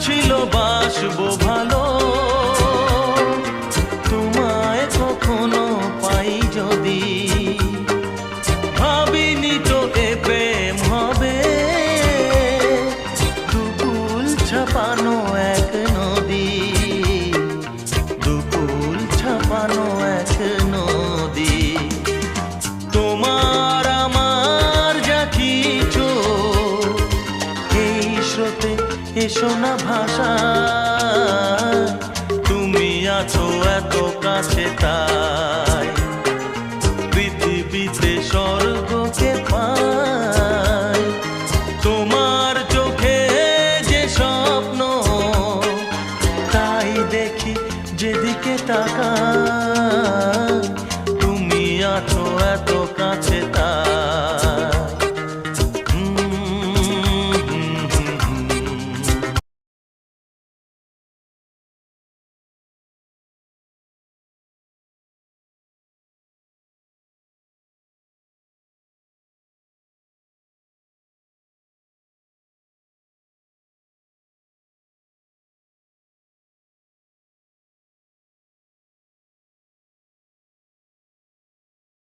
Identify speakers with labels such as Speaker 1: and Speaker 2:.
Speaker 1: ছিল বাসবো ভালো, তোমায় কখনো পাই যদি। ভাবিনি তো এ প্রেম হবে, দুকুল ছাপানো এক নদী, দুকুল ছাপানো এক নদী। তোমার আমার যা কিছু এই স্রোতে এসো না ভাষা, তুমি আছো এত কাছে তাই পৃথিবীতে স্বর্গকে পাই। তোমার চোখে যে স্বপ্ন তাই দেখি যেদিকে তাকাই, তুমি আছো এত কাছে তাই।